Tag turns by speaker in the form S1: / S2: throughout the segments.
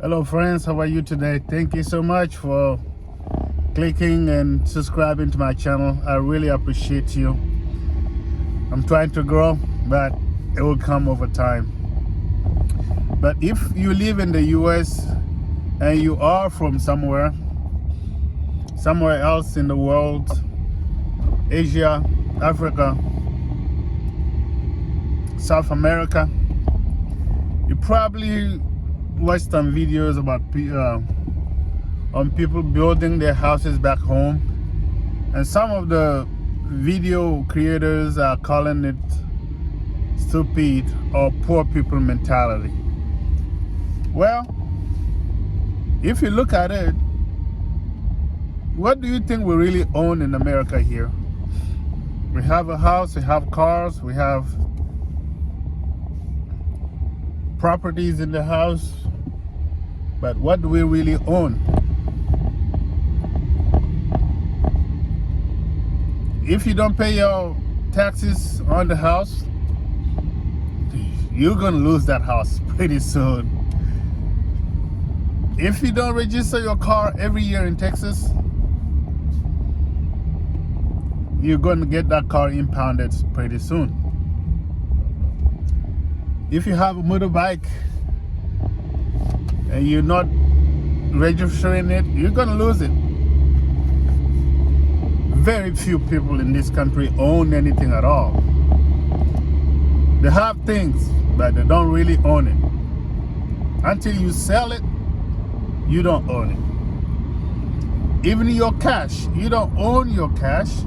S1: Hello friends, how are you today? Thank you so much for clicking and subscribing to my channel. I really appreciate you. I'm trying to grow, but it will come over time. But if you live in the US and you are from somewhere else in the world, Asia, Africa, South America, you probably watched some videos about on people building their houses back home, and some of the video creators are calling it stupid or poor people mentality. Well, if you look at it, what do you think we really own in America here? We have a house, we have cars, we have properties in the house, but what do we really own? If you don't pay your taxes on the house, you're gonna lose that house pretty soon. If you don't register your car every year in Texas, you're gonna get that car impounded pretty soon. If you have a motorbike and you're not registering it, you're gonna lose it. Very few people in this country own anything at all. They have things, but they don't really own it. Until you sell it, you don't own it. Even your cash, you don't own your cash.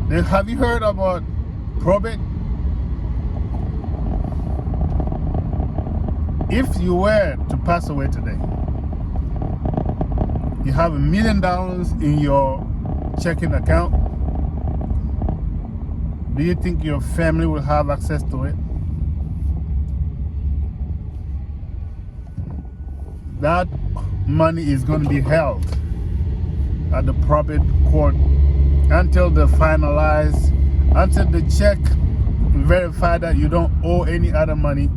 S1: Have you heard about probate? If you were to pass away today, you have $1 million in your checking account, do you think your family will have access to it? That money is going to be held at the probate court until they finalize, until the check verify that you don't owe any other money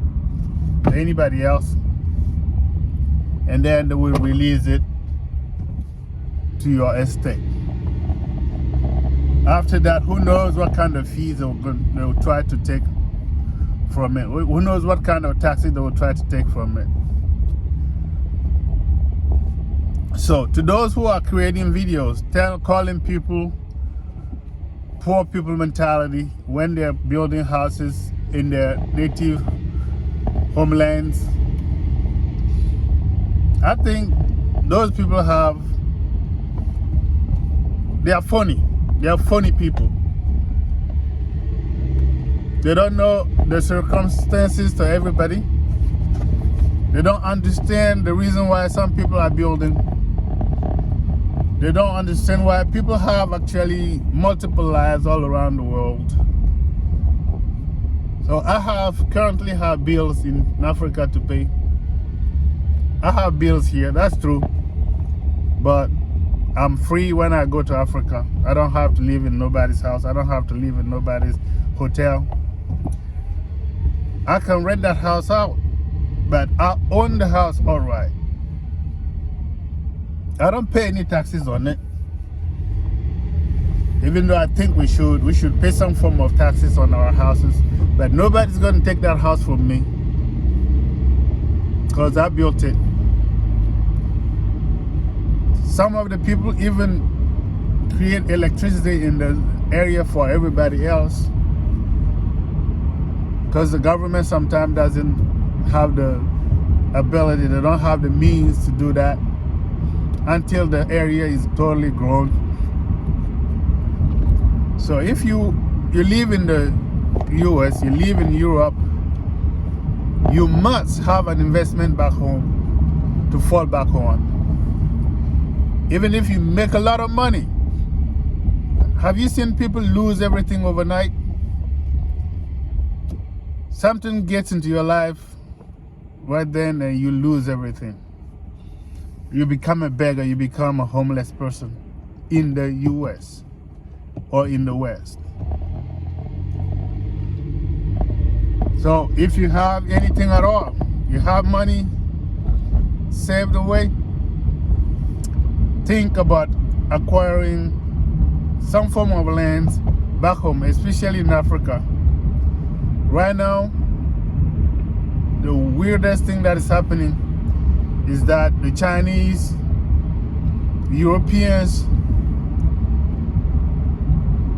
S1: to anybody else, and then they will release it to your estate. After that, who knows what kind of fees they'll try to take from it. Who knows what kind of taxes they will try to take from it. So to those who are creating videos, calling people poor people mentality when they're building houses in their native homelands, I think those people they are funny. They are funny people. They don't know the circumstances to everybody. They don't understand the reason why some people are building. They don't understand why people have actually multiple lives all around the world. So I currently have bills in Africa to pay. I have bills here, that's true. But I'm free when I go to Africa. I don't have to live in nobody's house. I don't have to live in nobody's hotel. I can rent that house out, but I own the house all right. I don't pay any taxes on it. Even though I think we should pay some form of taxes on our houses, but nobody's going to take that house from me because I built it. Some of the people even create electricity in the area for everybody else because the government sometimes doesn't have the ability, they don't have the means to do that until the area is totally grown. So if you live in the US, you live in Europe, you must have an investment back home to fall back on. Even if you make a lot of money, have you seen people lose everything overnight? Something gets into your life right then and you lose everything. You become a beggar, you become a homeless person in the US or in the West. So So if you have anything at all, you have money saved away, think about acquiring some form of lands back home, especially in Africa. Right now, the weirdest thing that is happening is that the Chinese, the Europeans,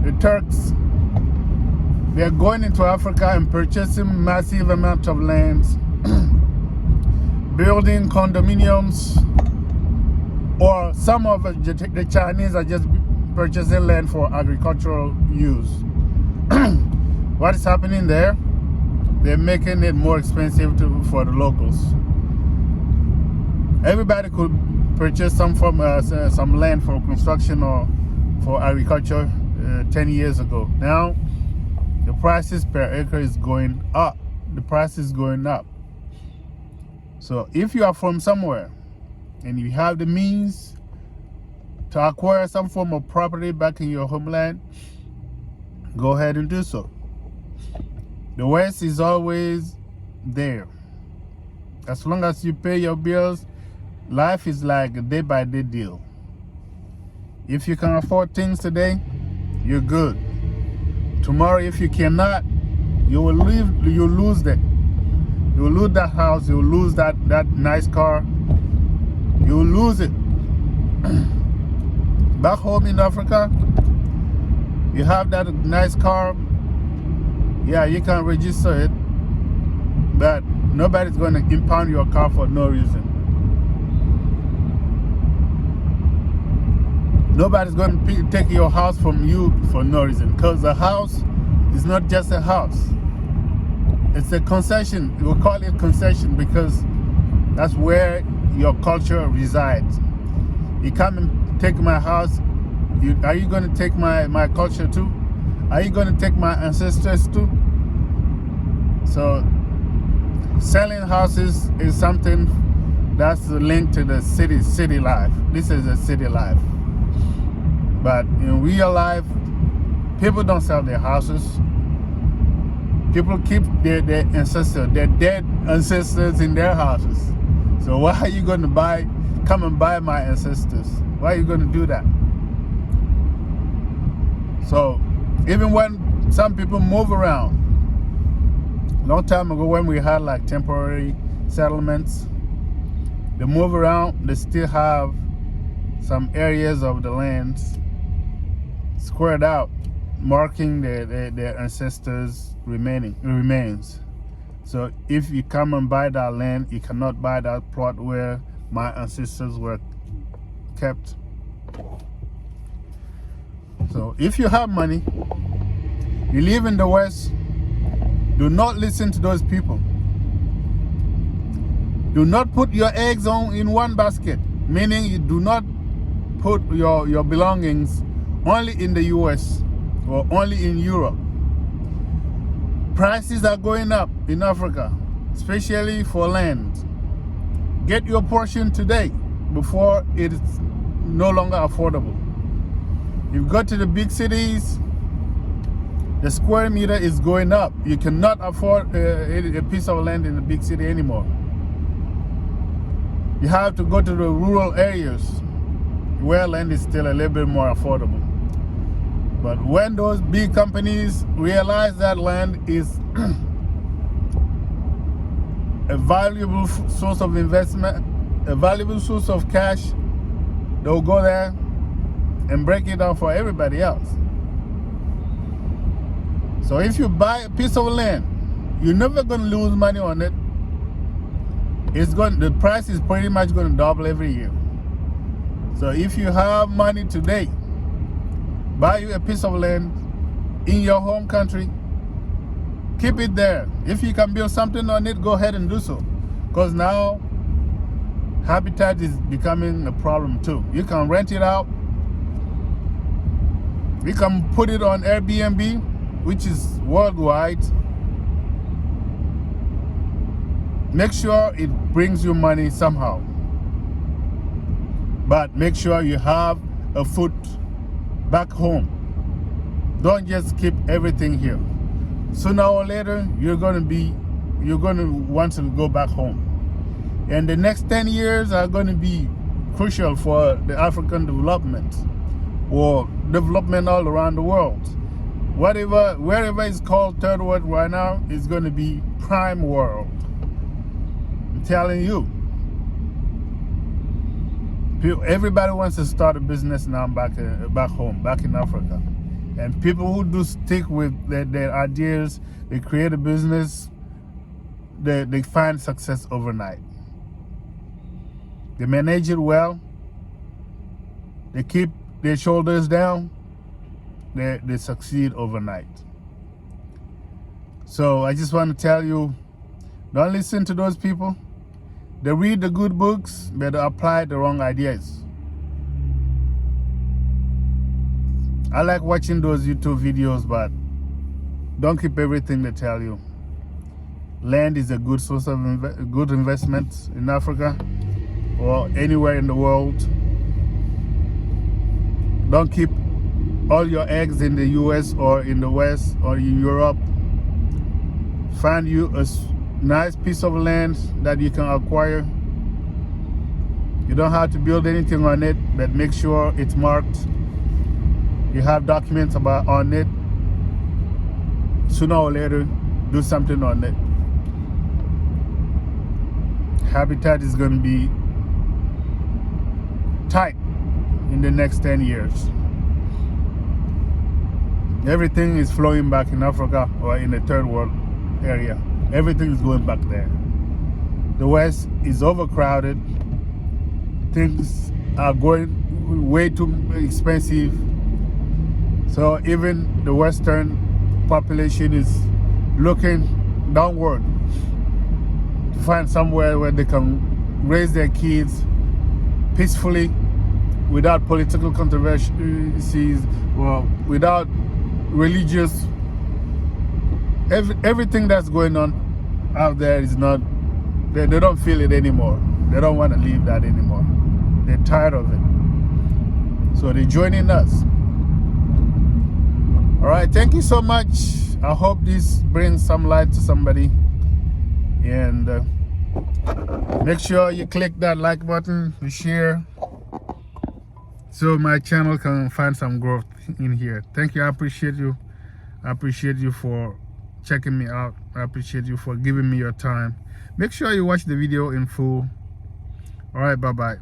S1: the Turks, they're going into Africa and purchasing massive amounts of lands, building condominiums, or some of the Chinese are just purchasing land for agricultural use. What is happening there? They're making it more expensive for the locals. Everybody could purchase some land for construction or for agriculture 10 years ago. Now, the prices per acre is going up. The price is going up. So if you are from somewhere and you have the means to acquire some form of property back in your homeland, go ahead and do so. The West is always there. As long as you pay your bills, life is like a day-by-day deal. If you can afford things today, you're good. Tomorrow, if you cannot, you will lose that. You will lose that house, you will lose that nice car. You will lose it. Back home in Africa, you have that nice car. Yeah, you can register it, but nobody's going to impound your car for no reason. Nobody's going to take your house from you for no reason, because the house is not just a house. It's a concession. We'll call it concession because that's where your culture resides. You come and take my house. Are you going to take my culture too? Are you going to take my ancestors too? So selling houses is something that's linked to the city life. This is a city life. But in real life, people don't sell their houses. People keep their ancestors, their dead ancestors in their houses. So why are you going to come and buy my ancestors? Why are you going to do that? So even when some people move around, long time ago when we had like temporary settlements, they move around, they still have some areas of the lands squared out, marking their ancestors' remains. So if you come and buy that land, you cannot buy that plot where my ancestors were kept. So if you have money, you live in the West, do not listen to those people. Do not put your eggs in one basket, meaning you do not put your belongings only in the US or only in Europe. Prices are going up in Africa, especially for land. Get your portion today before it is no longer affordable. You go to the big cities, the square meter is going up. You cannot afford a piece of land in a big city anymore. You have to go to the rural areas where land is still a little bit more affordable. But when those big companies realize that land is a valuable source of investment, a valuable source of cash, they'll go there and break it down for everybody else. So if you buy a piece of land, you're never going to lose money on it. The price is pretty much going to double every year. So if you have money today, buy you a piece of land in your home country, keep it there. If you can build something on it, go ahead and do so. Because now, habitat is becoming a problem too. You can rent it out. You can put it on Airbnb, which is worldwide. Make sure it brings you money somehow. But make sure you have a foot back home. Don't just keep everything here. sooner or later you're going to want to go back home. And the next 10 years are going to be crucial for the African development or development all around the world. Wherever it's called third world right now, it's going to be prime world. I'm telling you. Everybody wants to start a business now back home, back in Africa. And people who do stick with their ideas, they create a business, they find success overnight. They manage it well. They keep their shoulders down. They succeed overnight. So I just want to tell you, don't listen to those people. They read the good books, but they apply the wrong ideas. I like watching those YouTube videos, but don't keep everything they tell you. Land is a good source of good investment in Africa or anywhere in the world. Don't keep all your eggs in the US or in the West or in Europe. Find you a nice piece of land that you can acquire. You don't have to build anything on it, but make sure it's marked. You have documents on it. Sooner or later, do something on it. Habitat is going to be tight in the next 10 years. Everything is flowing back in Africa or in the third world area. Everything is going back there. The West is overcrowded. Things are going way too expensive. So even the Western population is looking downward to find somewhere where they can raise their kids peacefully without political controversies or without religious. Everything that's going on out there is not, they don't feel it anymore. They don't want to leave that anymore. They're tired of it. So they're joining us. All right, thank you so much. I hope this brings some light to somebody. And make sure you click that like button, you share, so my channel can find some growth in here. Thank you. I appreciate you. I appreciate you for checking me out. I appreciate you for giving me your time. Make sure you watch the video in full. All right, bye-bye.